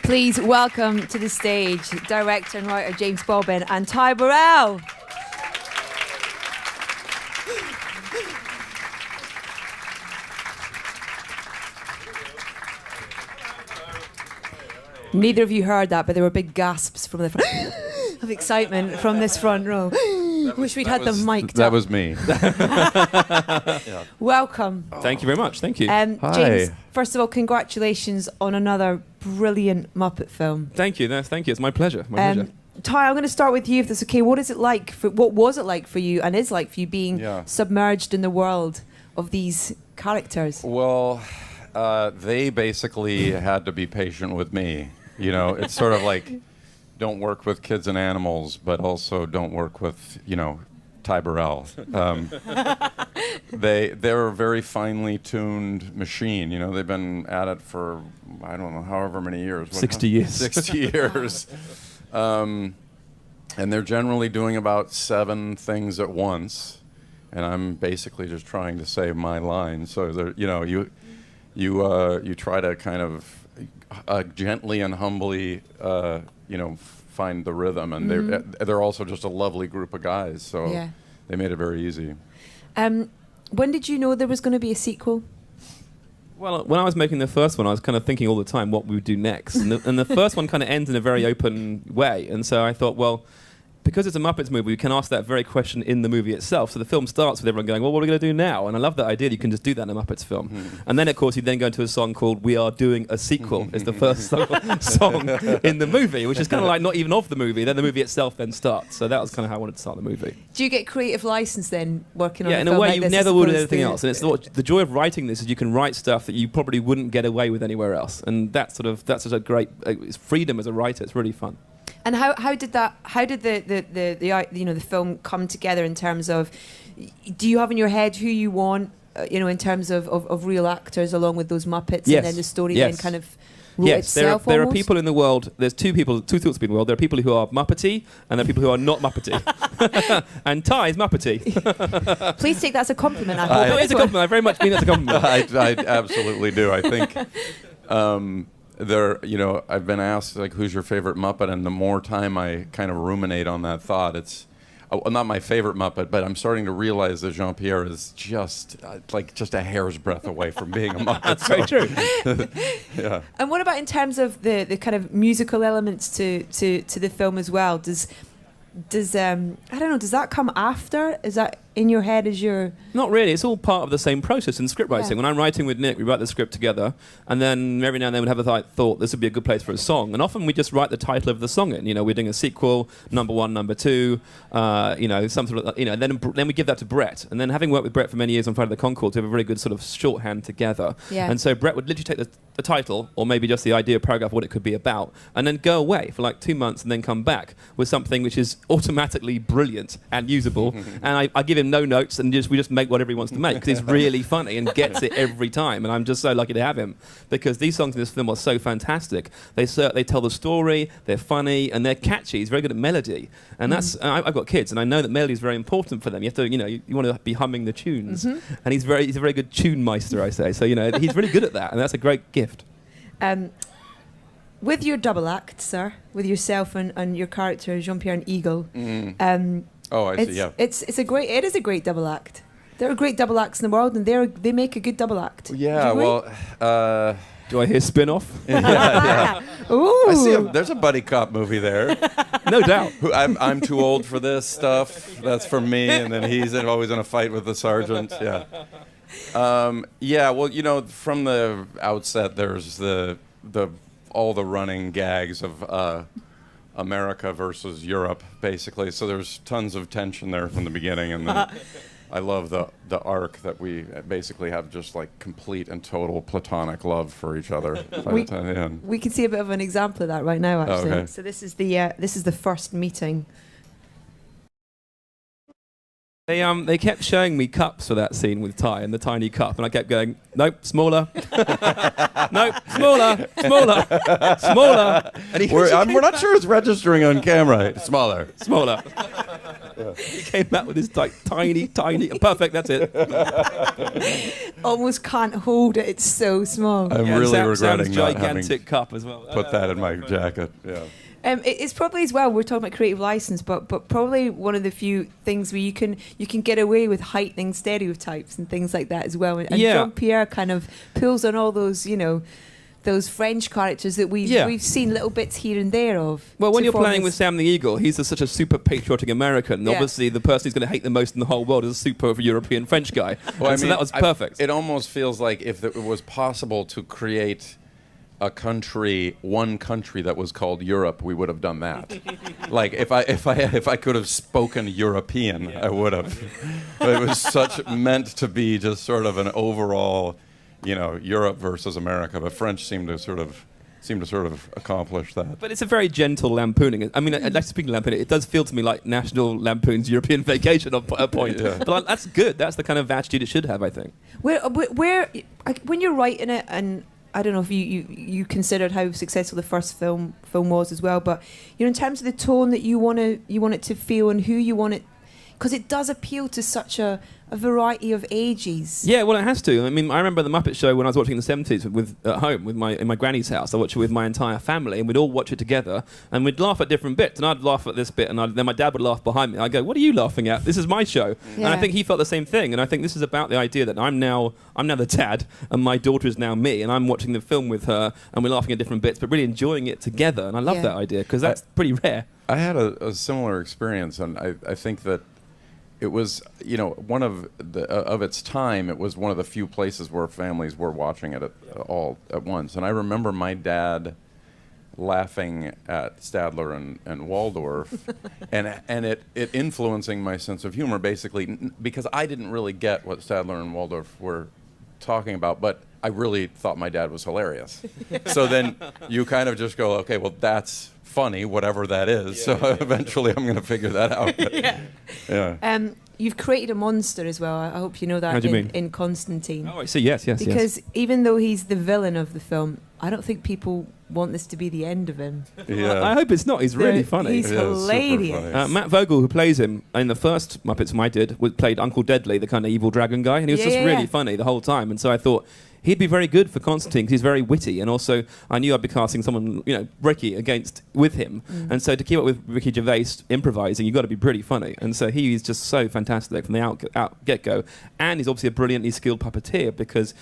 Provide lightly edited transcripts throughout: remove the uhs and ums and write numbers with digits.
Please welcome to the stage director and writer James Bobbin and Ty Burrell. Neither of you heard that, but there were big gasps from the front of excitement from this front row. Wish we'd had them mic'd That up. was me. Yeah. Welcome. Thank you very much. Thank you. Hi. James, first of all, congratulations on another brilliant Muppet film. Thank you. No, thank you. It's my pleasure. My pleasure. Ty, I'm going to start with you, if that's okay. What was it like for you, and is like for you, being submerged in the world of these characters? Well, they basically had to be patient with me. You know, it's sort of like, don't work with kids and animals, but also don't work with, Ty Burrell. They're a very finely tuned machine. You know, they've been at it for, I don't know, however many years. 60 years. 60 years. And they're generally doing about 7 things at once. And I'm basically just trying to say my line. So, you try to kind of gently and humbly, find the rhythm, and they're also just a lovely group of guys, so they made it very easy. When did you know there was going to be a sequel? Well, when I was making the first one, I was kind of thinking all the time what we would do next, and the first one kind of ends in a very open way, and so I thought, well, because it's a Muppets movie, we can ask that very question in the movie itself. So the film starts with everyone going, well, what are we going to do now? And I love that idea that you can just do that in a Muppets film. And then, of course, you then go into a song called We Are Doing a Sequel. It's the first song in the movie, which is kind of like not even of the movie. Then the movie itself then starts. So that was kind of how I wanted to start the movie. Do you get creative license then, working on a film in a way like you this, never would with anything else. And it's the joy of writing this is you can write stuff that you probably wouldn't get away with anywhere else. And that's such a great it's freedom as a writer. It's really fun. And how did the film come together in terms of, do you have in your head who you want, in terms of real actors along with those Muppets, and then the story then kind of wrote itself? There are people in the world. There's two sorts of people in the world. There are people who are Muppety, and there are people who are not Muppety. And Ty is Muppety. Please take that as a compliment. I hope. No, it's a compliment. I very much mean that as a compliment. I absolutely do. I think. I've been asked, like, who's your favorite Muppet, and the more time I kind of ruminate on that thought, it's not my favorite Muppet, but I'm starting to realize that Jean-Pierre is just a hair's breadth away from being a Muppet. That's very true. Yeah. And what about in terms of the kind of musical elements to the film as well? Does that come after? Is that in your head as your... Not really. It's all part of the same process in script writing. When I'm writing with Nick, we write the script together, and then every now and then we'd have a thought, this would be a good place for a song. And often we just write the title of the song in. We're doing a sequel, number 1, number 2, something like that. And then we give that to Brett. And then having worked with Brett for many years on Friday the Conchords, we have a very good sort of shorthand together. Yeah. And so Brett would literally take the title, or maybe just the idea paragraph, what it could be about, and then go away for like 2 months and then come back with something which is automatically brilliant and usable. And I give him no notes, and we just make whatever he wants to make, because he's really funny and gets it every time. And I'm just so lucky to have him, because these songs in this film are so fantastic. They tell the story, they're funny, and they're catchy. He's very good at melody. And I've got kids, and I know that melody is very important for them. You have to, you want to be humming the tunes. And he's a very good tune meister, I say. So, he's really good at that, and that's a great gift. With your double act, sir, with yourself and your character Jean-Pierre and Eagle, I see. Yeah, it is a great double act. There are great double acts in the world, and they make a good double act. Yeah, well, do I hear spin-off? Yeah. Ooh. I see. There's a buddy cop movie there. No doubt. I'm too old for this stuff. That's for me. And then he's always in a fight with the sergeant. Yeah. Well, from the outset, there's all the running gags of America versus Europe, basically. So there's tons of tension there from the beginning, and then I love the arc that we basically have just like complete and total platonic love for each other by the time the end. We can see a bit of an example of that right now, actually. Okay. So this is the first meeting. They kept showing me cups for that scene with Ty, and the tiny cup, and I kept going, nope, smaller. Nope, smaller. And we're not sure it's registering on camera. Smaller. He came back with this like tiny, perfect. That's it. Almost can't hold it. It's so small. I'm really regretting Sam's not gigantic having cup as well. put that in my jacket. Yeah. It's probably as well. We're talking about creative license, but probably one of the few things where you can get away with heightening stereotypes and things like that as well. And Jean-Pierre kind of pulls on all those, those French characters that we've seen little bits here and there of. Well, when you're playing with Sam the Eagle, he's such a super patriotic American. Yeah. Obviously, the person who's going to hate the most in the whole world is a super European French guy. Well, so that was perfect. It almost feels like if it was possible to create one country that was called Europe, we would have done that. Like if I could have spoken European, I would have. But it was meant to be just sort of an overall, Europe versus America. But French seem to sort of accomplish that. But it's a very gentle lampooning. I mean, like speaking of lampooning, it does feel to me like National Lampoon's European Vacation at a point. Yeah. But that's good. That's the kind of attitude it should have, I think. Where when you're writing it, and I don't know if you considered how successful the first film was as well, but in terms of the tone that you want it to feel and who you want it, because it does appeal to such a variety of ages. Yeah, well, it has to. I mean, I remember the Muppet Show when I was watching in the 70s at home in my granny's house. I watched it with my entire family, and we'd all watch it together, and we'd laugh at different bits. And I'd laugh at this bit, and then my dad would laugh behind me. I'd go, "What are you laughing at? This is my show." Yeah. And I think he felt the same thing. And I think this is about the idea that I'm now the dad, and my daughter is now me, and I'm watching the film with her, and we're laughing at different bits, but really enjoying it together. And I love that idea because that's pretty rare. I had a similar experience, and I think that it was, one of its time. It was one of the few places where families were watching it all at once. And I remember my dad laughing at Stadler and Waldorf, and it influencing my sense of humor, basically, because I didn't really get what Stadler and Waldorf were talking about, but I really thought my dad was hilarious. So then you kind of just go, okay, well, that's funny, whatever that is. So eventually I'm going to figure that out. You've created a monster as well. I hope you know that in Constantine. Oh, I see. Yes. Because even though he's the villain of the film, I don't think people want this to be the end of him. Yeah. I hope it's not. He's really funny. He's hilarious. Funny. Matt Vogel, who plays him in the first Muppets I did, played Uncle Deadly, the kind of evil dragon guy, and he was just really funny the whole time. And so I thought he'd be very good for Constantine because he's very witty, and also I knew I'd be casting someone, Ricky with him, and so to keep up with Ricky Gervais improvising, you've got to be pretty funny, and so he is just so fantastic from the get-go, and he's obviously a brilliantly skilled puppeteer because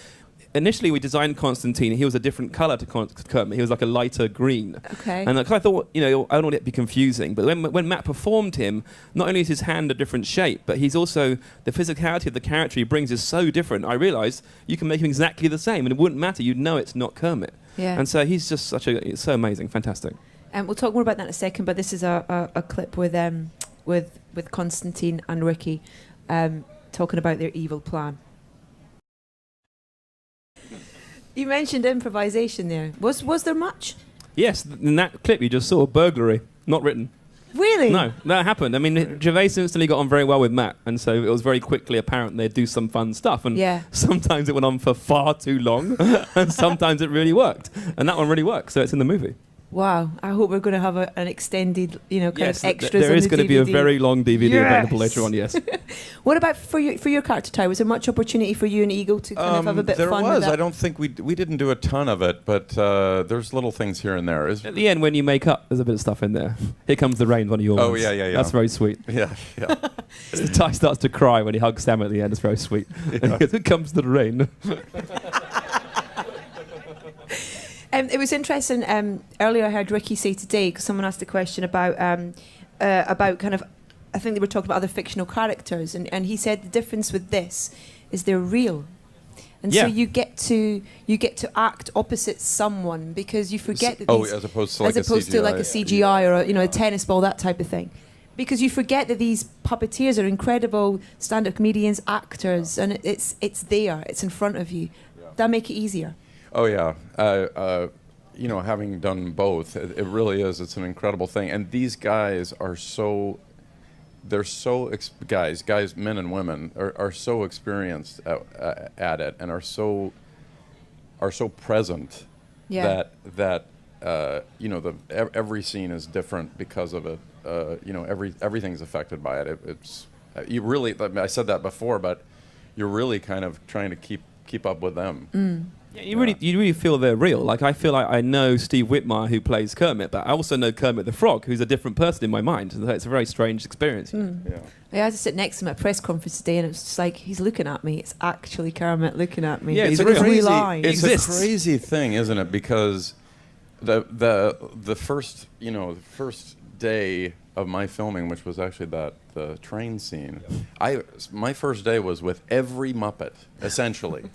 initially we designed Constantine, he was a different colour to Kermit. He was like a lighter green. Okay. And I thought, I don't want it to be confusing, but when Matt performed him, not only is his hand a different shape, but he's also, the physicality of the character he brings is so different. I realised you can make him exactly the same and it wouldn't matter. You'd know it's not Kermit. Yeah. And so he's just it's so amazing, fantastic. We'll talk more about that in a second, but this is a clip with Constantine and Ricky talking about their evil plan. You mentioned improvisation there. Was there much? Yes, in that clip you just saw, burglary, not written. Really? No, that happened. I mean, Gervais instantly got on very well with Matt, and so it was very quickly apparent they'd do some fun stuff. And sometimes it went on for far too long, and sometimes it really worked. And that one really worked, so it's in the movie. Wow, I hope we're going to have an extended, kind of extras. There is going to be a very long DVD available later on. Yes. What about for your character, Ty? Was there much opportunity for you and Eagle to kind of have a bit of fun? There was. With that? I don't think we didn't do a ton of it, but there's little things here and there. At the end, when you make up, there's a bit of stuff in there. Here comes the rain. One of yours. Oh yeah. That's very sweet. Yeah. So Ty starts to cry when he hugs Sam at the end. It's very sweet. And he goes, "Here comes the rain." It was interesting. Earlier, I heard Ricky say today, because someone asked a question about kind of, I think they were talking about other fictional characters, and he said the difference with this is they're real, and so you get to act opposite someone because you forget that as opposed to like a CGI or a tennis ball, that type of thing. Because you forget that these puppeteers are incredible stand-up comedians, actors, and it's there, it's in front of you. Yeah. That make it easier. Oh yeah, having done both, it really is. It's an incredible thing, and these guys are guys, men and women are so experienced at it, and are so present that you know, every scene is different because of it. You know, everything's affected by it. It's you really. I said that before, but you're really kind of trying to keep up with them. Yeah, you really feel they're real. Like, I feel like I know Steve Whitmire, who plays Kermit, but I also know Kermit the Frog, who's a different person in my mind. So it's a very strange experience. Yeah. I had to sit next to him at a press conference today, and it's just like, he's looking at me. It's actually Kermit looking at me. Yeah, he's it's real. really lying. It's exists. a crazy thing, isn't it? Because the first day of my filming, which was actually the train scene, my first day was with every Muppet, essentially.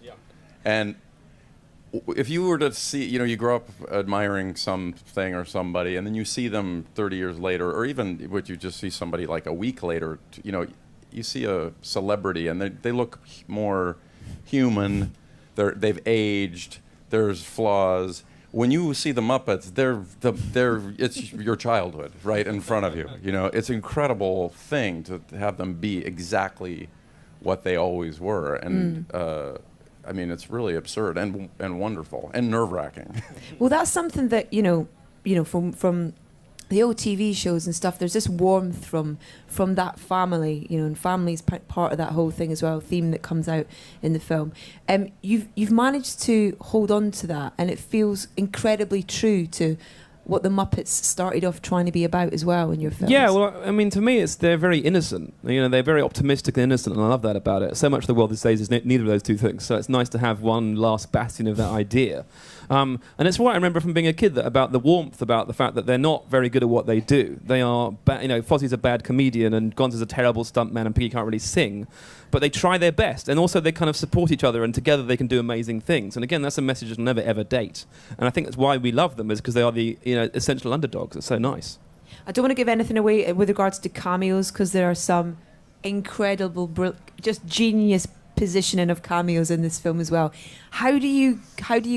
And if you were to see, you know, you grow up admiring something or somebody, and then you see them 30 years later, or even would you just see somebody like a week later, you know, you see a celebrity and they look more human, they've aged, there's flaws. When you see the Muppets, it's your childhood right in front of you. You know, it's an incredible thing to have them be exactly what they always were, and I mean, it's really absurd and wonderful and nerve-wracking. Well, that's something that you know from the old TV shows and stuff. There's this warmth from that family, you know, and family's part of that whole thing as well. Theme that comes out in the film. You've managed to hold on to that, and it feels incredibly true to what the Muppets started off trying to be about as well in your films. Yeah, well, I mean, to me, they're very innocent. You know, they're very optimistic and innocent, and I love that about it. So much of the world these days is neither of those two things. So it's nice to have one last bastion of that idea. And it's what I remember from being a kid, about the warmth, about the fact that they're not very good at what they do. They are, you know, Fozzie's a bad comedian, and Gonzo's a terrible stuntman, and Piggy can't really sing. But they try their best, and also they kind of support each other, and together they can do amazing things. And again, that's a message that'll never ever date. And I think that's why we love them, is because they are the, you know, essential underdogs. It's so nice. I don't want to give anything away with regards to cameos, because there are some incredible, just genius positioning of cameos in this film as well. How do you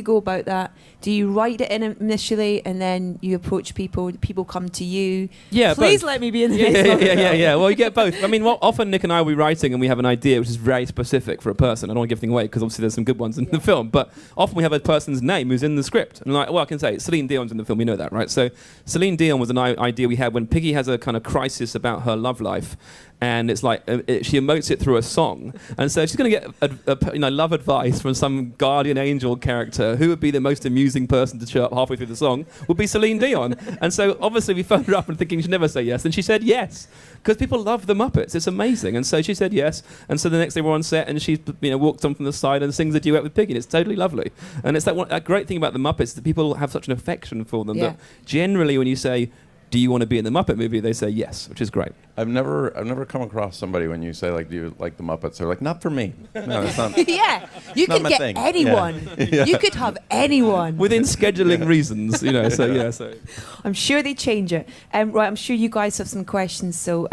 go about that? Do you write it in initially and then you approach people come to you? Yeah, please both. let me be in the next one. Yeah. Well, you get both. I mean, often Nick and I will be writing and we have an idea which is very specific for a person. I don't want to give anything away because obviously there's some good ones in the film, but often we have a person's name who's in the script. And like, well, I can say Celine Dion's in the film, you know that, right? So Celine Dion was an idea we had when Piggy has a kind of crisis about her love life, and it's like she emotes it through a song, and so she's going to get love advice from some guardian angel character. Who would be the most amusing person to show up halfway through the song? Would be Celine Dion. And so obviously we phoned her up and thinking she'd never say yes, and she said yes because people love the Muppets. It's amazing, and so she said yes. And so the next day we're on set, and she walked on from the side and sings a duet with Piggy, and it's totally lovely. And it's that great thing about the Muppets is that people have such an affection for them that generally when you say, do you want to be in the Muppet movie? They say yes, which is great. I've never come across somebody when you say, like, do you like the Muppets? They're like, not for me. No, it's not. Yeah, you could get thing. anyone. Yeah. You could have anyone. Within scheduling reasons, So I'm sure they change it. Right, I'm sure you guys have some questions, so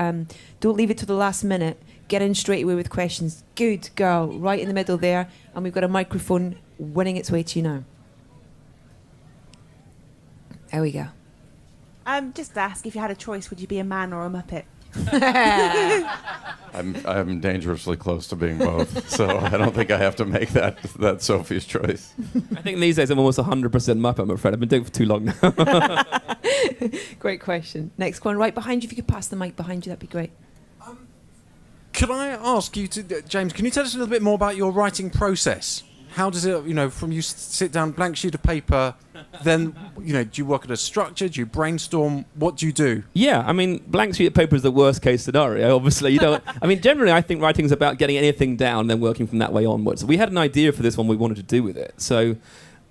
don't leave it to the last minute. Get in straight away with questions. Good girl, right in the middle there. And we've got a microphone winning its way to you now. There we go. Just to ask, if you had a choice, would you be a man or a Muppet? I'm dangerously close to being both, so I don't think I have to make that Sophie's choice. I think these days I'm almost 100% Muppet, I'm afraid. I've been doing it for too long now. Great question. Next one, right behind you. If you could pass the mic behind you, that'd be great. Could I ask you James, can you tell us a little bit more about your writing process? How does it, from you sit down, blank sheet of paper, then, do you work at a structure? Do you brainstorm? What do you do? Yeah, I mean, blank sheet of paper is the worst case scenario, obviously. Generally, I think writing is about getting anything down and then working from that way onwards. We had an idea for this one we wanted to do with it. So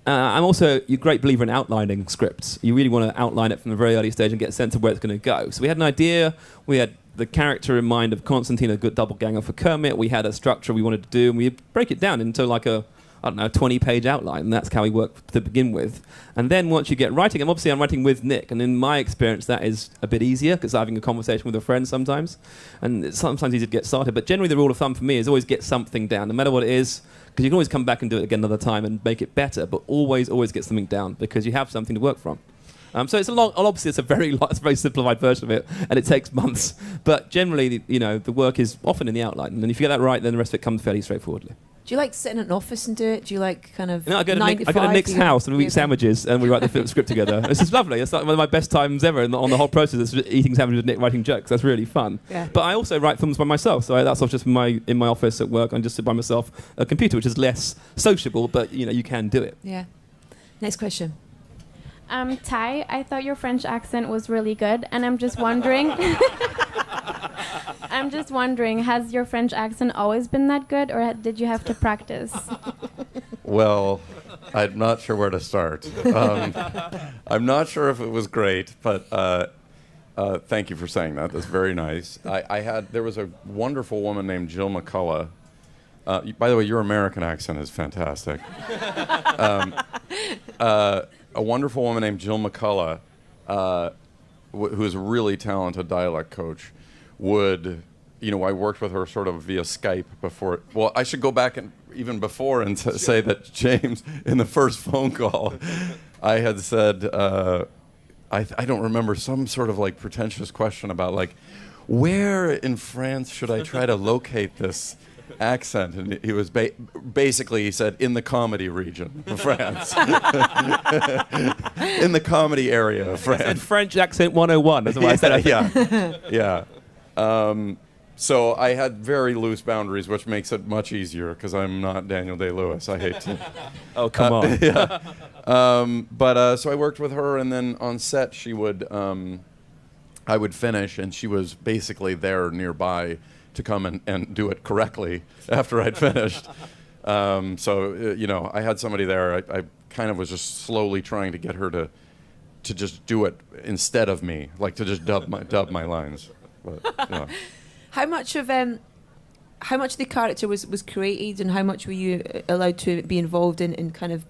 I'm also a great believer in outlining scripts. You really want to outline it from the very early stage and get a sense of where it's going to go. So we had an idea. We had the character in mind of Constantine, a good doppelganger for Kermit. We had a structure we wanted to do, and we break it down into like a 20-page outline, and that's how we work to begin with. And then once you get writing, I'm writing with Nick, and in my experience that is a bit easier because I'm having a conversation with a friend sometimes, and it's sometimes easier to get started. But generally the rule of thumb for me is always get something down, no matter what it is, because you can always come back and do it again another time and make it better, but always get something down because you have something to work from. So it's obviously it's a very simplified version of it, and it takes months. But generally, the work is often in the outline, and if you get that right, then the rest of it comes fairly straightforwardly. Do you like sit in an office and do it? Do you like kind of I go to 9 to 5? Nick's house and we Yeah. eat sandwiches and we write the film script together. This is lovely. It's like one of my best times ever on the whole process. Is eating sandwiches with Nick, writing jokes. That's really fun. Yeah. But I also write films by myself, so that's just in my office at work. I just sit by myself at a computer, which is less sociable, but you can do it. Yeah. Next question. Ty, I thought your French accent was really good, and I'm just wondering. Has your French accent always been that good, or did you have to practice? Well, I'm not sure where to start. I'm not sure if it was great, but thank you for saying that. That's very nice. There was a wonderful woman named Jill McCullough. By the way, your American accent is fantastic. A wonderful woman named Jill McCullough, who is a really talented dialect coach, I worked with her sort of via Skype before. Well, I should go back and even before and say that James, in the first phone call, I had said, I don't remember, some sort of like pretentious question about like, where in France should I try to locate this accent? And he was basically, he said, in the comedy region of France. In the comedy area of France. And French accent 101, that's what I said. Yeah. So I had very loose boundaries, which makes it much easier because I'm not Daniel Day-Lewis. I hate to. Oh, come on. Yeah. So I worked with her, and then on set I would finish, and she was basically there nearby to come and do it correctly after I'd finished. I had somebody there. I kind of was just slowly trying to get her to just do it instead of me, like to just dub my lines. But, How much of the character was created, and how much were you allowed to be involved in kind of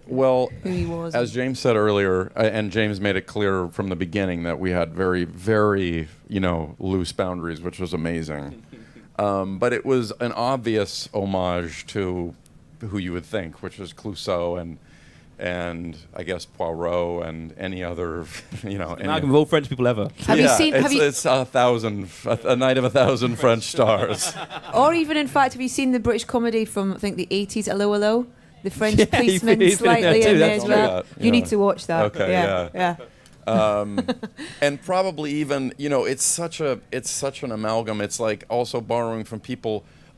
well, who he was? As James said earlier, and James made it clear from the beginning that we had very, very loose boundaries, which was amazing. But it was an obvious homage to who you would think, which is Clouseau and I guess Poirot and any other, Amalgam of all French people ever. It's a night of 1,000 French stars. Or even, in fact, have you seen the British comedy from, I think, the 80s, Hello, Hello? The French policeman he's been in slightly there too, in there that's as well. true. You need to watch that. Okay, yeah. And probably even, it's such an amalgam. It's like also borrowing from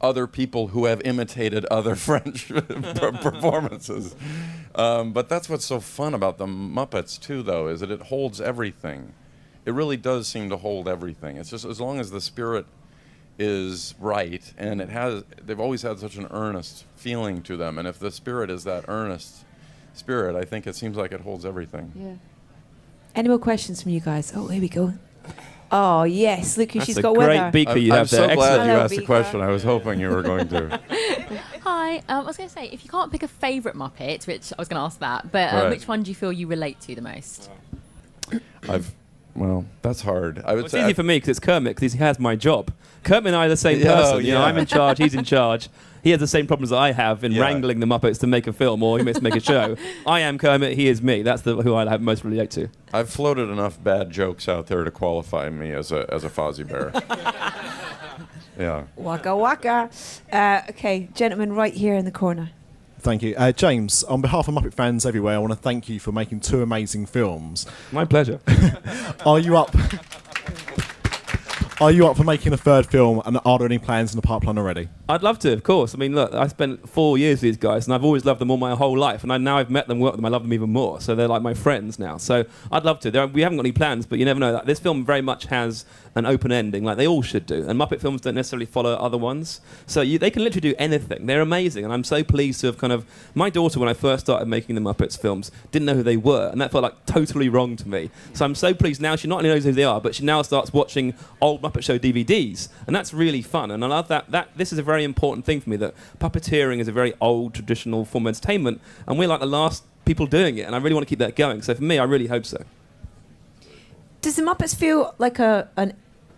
other people who have imitated other French performances. But that's what's so fun about the Muppets too, though, is that it holds everything. It really does seem to hold everything. It's just as long as the spirit is right, and they've always had such an earnest feeling to them, and if the spirit is that earnest spirit, I think it seems like it holds everything. Yeah. Any more questions from you guys? Oh, here we go. Oh, yes. Look who she's got with her. Great beaker you I'm have there. so glad you Hello, asked the Beaker. question. I was hoping you were going to. Hi, I was going to say, if you can't pick a favourite Muppet, which I was going to ask that, but Right. which one do you feel you relate to the most? Well, that's hard. I would It's say easy for me because it's Kermit, because he has my job. Kermit and I are the same Yeah, person. yeah. I'm in charge, he's in charge. He has the same problems that I have in Yeah. wrangling the Muppets to make a film or he makes to make a show. I am Kermit, he is me. That's who I have most relate to. I've floated enough bad jokes out there to qualify me as a Fozzie Bear. Yeah. Waka waka. Okay, gentleman right here in the corner. Thank you. James, on behalf of Muppet fans everywhere, I want to thank you for making 2 amazing films. My pleasure. Are you up? Are you up for making a 3rd film, and are there any plans in the pipeline already? I'd love to, of course. I mean, look, I spent 4 years with these guys, and I've always loved them all my whole life. And now I've met them, worked with them, I love them even more. So they're like my friends now. So I'd love to. We haven't got any plans, but you never know. This film very much has an open ending, like they all should do. And Muppet films don't necessarily follow other ones. So they can literally do anything. They're amazing. And I'm so pleased to have kind of... My daughter, when I first started making the Muppets films, didn't know who they were. And that felt like totally wrong to me. So I'm so pleased now. She not only knows who they are, but she now starts watching old Muppet Show DVDs. And that's really fun. And I love that this is a very important thing for me, that puppeteering is a very old, traditional form of entertainment. And we're like the last people doing it. And I really want to keep that going. So for me, I really hope so. Does the Muppets feel like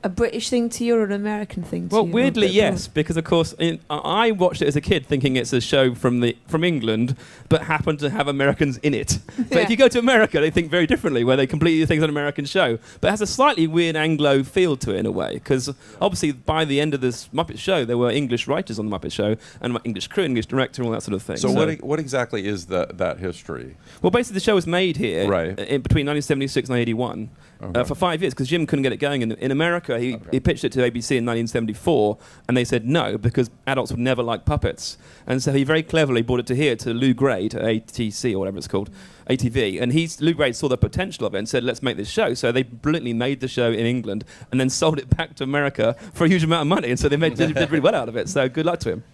a British thing to you or an American thing to Well, you? weirdly, Or a bit yes, because of course I watched it as a kid thinking it's a show from England, but happened to have Americans in it. But Yeah. if you go to America, they think very differently, where they completely think it's an American show. But it has a slightly weird Anglo feel to it in a way, because obviously by the end of this Muppet show, there were English writers on the Muppet show, and English crew, English director, and all that sort of thing. So what exactly is that history? Well, basically, the show was made here Right. between 1976 and 1981 Okay. for 5 years because Jim couldn't get it going. In America, he pitched it to ABC in 1974, and they said no because adults would never like puppets. And so he very cleverly brought it to here to Lou Gray, to ATC or whatever it's called, ATV. And Lou Gray saw the potential of it and said, let's make this show. So they brilliantly made the show in England and then sold it back to America for a huge amount of money. And so they did really well out of it. So good luck to him.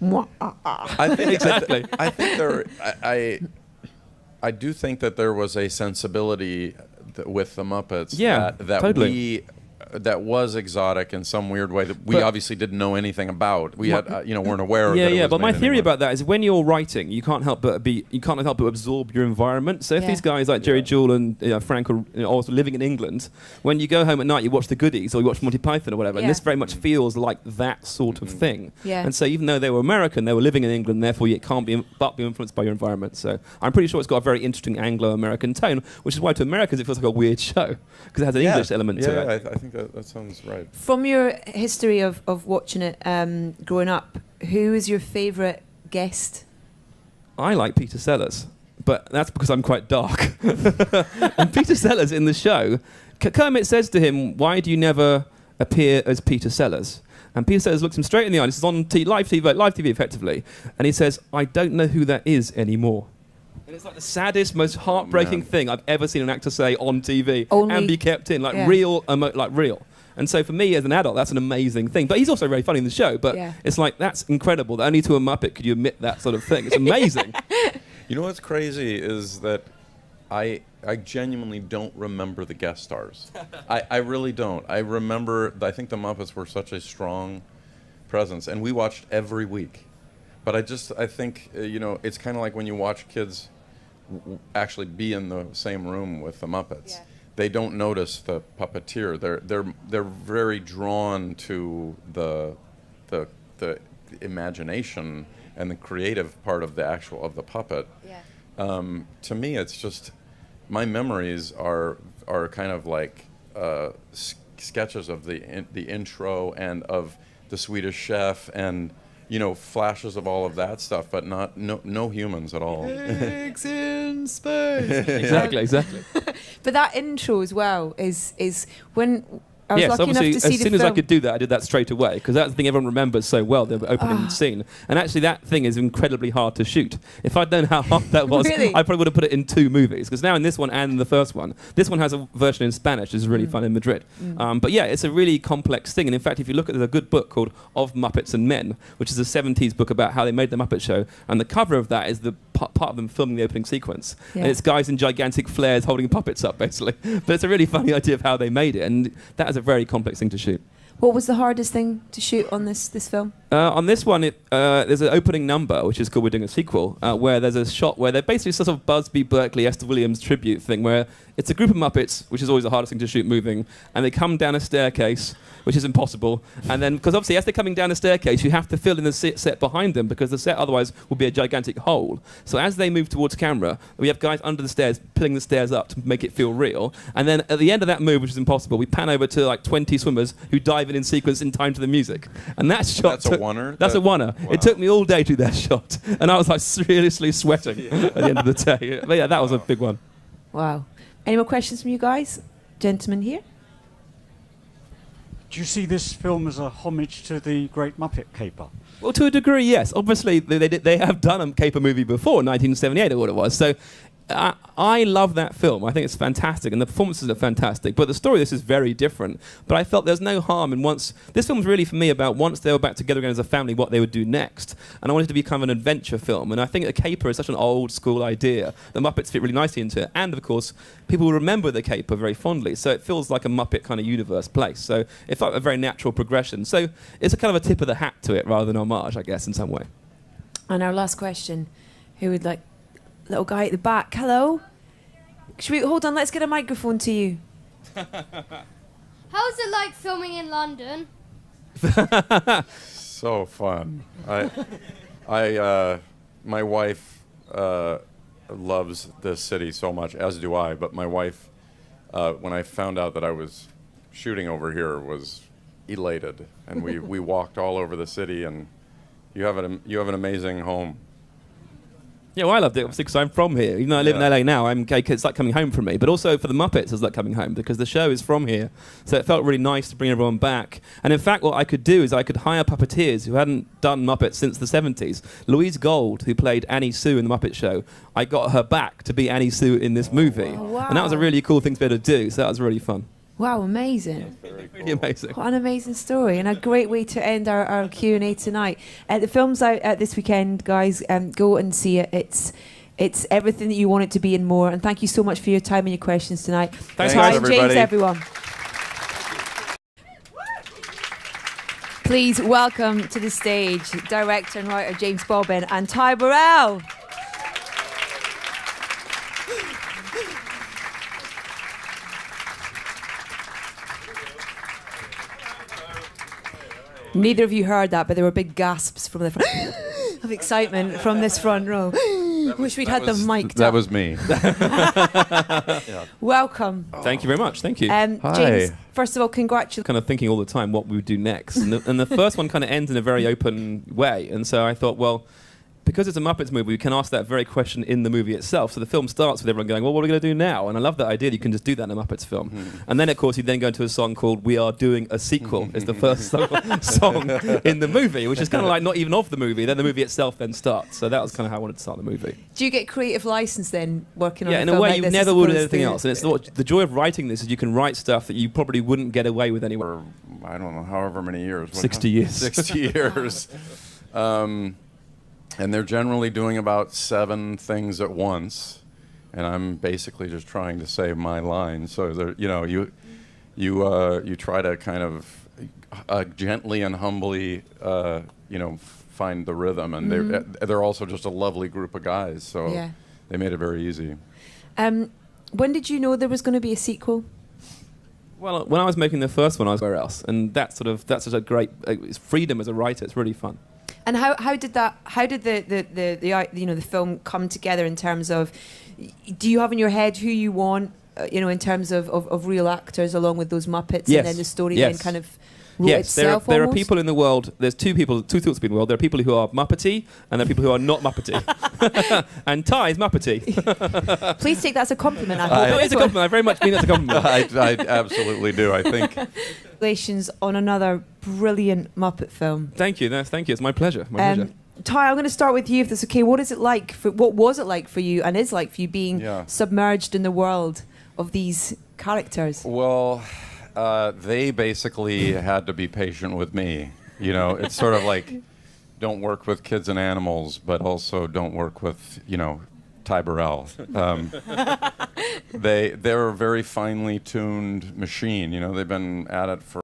I think Exactly. I think I do think that there was a sensibility with the Muppets Yeah, that totally. that was exotic in some weird way that we obviously didn't know anything about. We had weren't aware of it. Yeah, but my theory anyway. about that is when you're writing, you can't help but absorb your environment. So if Yeah. these guys like Jerry Jewell and Frank are also living in England, when you go home at night, you watch The Goodies or you watch Monty Python or whatever, and Yeah. this very much feels like that sort of thing. Yeah. And so even though they were American, they were living in England, therefore you can't be influenced by your environment. So I'm pretty sure it's got a very interesting Anglo-American tone, which is why to Americans it feels like a weird show because it has an English element to it. I think that sounds right. From your history of watching it growing up, who is your favourite guest? I like Peter Sellers, but that's because I'm quite dark. And Peter Sellers in the show, Kermit says to him, "Why do you never appear as Peter Sellers?" And Peter Sellers looks him straight in the eye. This is on live TV effectively, and he says, "I don't know who that is anymore." And it's like the saddest, most heartbreaking thing I've ever seen an actor say on TV and be kept in, like Yeah. real. And so for me as an adult, that's an amazing thing. But he's also very funny in the show. But Yeah. it's like, that's incredible. That only to a Muppet could you admit that sort of thing. It's amazing. You know what's crazy is that I genuinely don't remember the guest stars. I really don't. I think the Muppets were such a strong presence, and we watched every week. But I think it's kind of like when you watch kids actually be in the same room with the Muppets. Yeah. They don't notice the puppeteer. They're very drawn to the imagination and the creative part of the puppet. Yeah. To me, it's just my memories are kind of like sketches of the intro and of the Swedish Chef and flashes of all of that stuff, but no humans at all. Pigs in space. Exactly. But that intro as well is when I was Yes, lucky enough obviously, to see as the soon as I film. could do that, I did that straight away, because that's the thing everyone remembers so well, the opening scene. And actually, that thing is incredibly hard to shoot. If I'd known how hard that was, Really? I probably would have put it in 2 movies, because now in this one and in the first one, this one has a version in Spanish, which is really fun in Madrid. But yeah, it's a really complex thing. And in fact, if you look at, there's a good book called Of Muppets and Men, which is a 70s book about how they made the Muppet Show. And the cover of that is the part of them filming the opening sequence. Yeah. And it's guys in gigantic flares holding puppets up, basically. But it's a really funny idea of how they made it. And that is a very complex thing to shoot. What was the hardest thing to shoot on this film? On this one, there's an opening number, which is called We're Doing a Sequel, where there's a shot where they're basically sort of Busby Berkeley, Esther Williams tribute thing, where it's a group of Muppets, which is always the hardest thing to shoot moving, and they come down a staircase, which is impossible. And then, because obviously as they're coming down the staircase, you have to fill in the set behind them, because the set otherwise will be a gigantic hole. So as they move towards camera, we have guys under the stairs pulling the stairs up to make it feel real. And then at the end of that move, which is impossible, we pan over to like 20 swimmers who dive in sequence in time to the music. And that shot... That's a oneer? That's a oneer. Wow. It took me all day to do that shot. And I was like seriously sweating at the end of the day. But yeah, that was a big one. Wow. Any more questions from you guys? Gentlemen here? Do you see this film as a homage to the Great Muppet Caper? Well, to a degree, yes. Obviously, they have done a caper movie before, 1978 or what it was. So I love that film. I think it's fantastic, and the performances are fantastic. But the story of this is very different. But I felt there's no harm in this film's really for me about once they were back together again as a family, what they would do next. And I wanted it to be kind of an adventure film. And I think a caper is such an old school idea. The Muppets fit really nicely into it. And of course, people will remember the caper very fondly. So it feels like a Muppet kind of universe place. So it felt a very natural progression. So it's a kind of a tip of the hat to it rather than homage, I guess, in some way. And our last question, who would like... Little guy at the back. Hello? Should we hold on? Let's get a microphone to you. How's it like filming in London? So fun. My wife loves this city so much, as do I. But my wife, when I found out that I was shooting over here, was elated, and we walked all over the city. And you have an amazing home. Yeah, well, I loved it, obviously, because I'm from here. Even though I live in LA now, it's like coming home for me. But also for the Muppets, it's like coming home, because the show is from here. So it felt really nice to bring everyone back. And in fact, what I could do is I could hire puppeteers who hadn't done Muppets since the 70s. Louise Gold, who played Annie Sue in the Muppet Show, I got her back to be Annie Sue in this movie. Oh, wow. And that was a really cool thing to be able to do, so that was really fun. Wow, amazing. Really amazing. What an amazing story, and a great way to end our Q&A tonight. The film's out this weekend, guys. Go and see it. It's everything that you want it to be and more. And thank you so much for your time and your questions tonight. Thanks, Ty, everybody. James, everyone. Please welcome to the stage director and writer James Bobbin and Ty Burrell. Neither of you heard that, but there were big gasps from the front of excitement from this front row. Wish we'd had them mic'd That up. was me. Welcome. Thank you very much. Thank you. Hi. James, first of all, congratulations. Kind of thinking all the time what we would do next. And the first one kind of ends in a very open way. And so I thought, well, because it's a Muppets movie, we can ask that very question in the movie itself. So the film starts with everyone going, well, what are we going to do now? And I love that idea that you can just do that in a Muppets film. And then, of course, you then go into a song called We Are Doing a Sequel. It's the first song in the movie, which is kind of like not even of the movie. Then the movie itself then starts. So that was kind of how I wanted to start the movie. Do you get creative license then working on Yeah, a in film a way like you this never as would with opposed anything to- else. And it's the joy of writing this is you can write stuff that you probably wouldn't get away with anywhere. For, I don't know, however many years. 60 years. 60 years. And they're generally doing about 7 things at once, and I'm basically just trying to say my line. So you try to kind of gently and humbly find the rhythm, and they're also just a lovely group of guys. So they made it very easy. When did you know there was going to be a sequel? Well, when I was making the first one, I was where else, and that's just a great it's freedom as a writer. It's really fun. And how did the film come together in terms of, do you have in your head who you want, in terms of real actors along with those Muppets, Yes. and then the story Yes. then kind of wrote Yes, there itself are almost? people in the world. There's two sorts of people in the world. There are people who are Muppety, and there are people who are not Muppety. And Ty is Muppety. Please take that as a compliment. I No, hope. it's a compliment. I very much mean it's a compliment. I absolutely do. I think. Congratulations on another brilliant Muppet film. Thank you. No, thank you. It's my pleasure. My pleasure. Ty, I'm going to start with you, if that's okay. What was it like for you, and is like for you, being submerged in the world of these characters? Well, they basically had to be patient with me. It's sort of like, don't work with kids and animals, but also don't work with, Ty Burrell. They're a very finely tuned machine. They've been at it for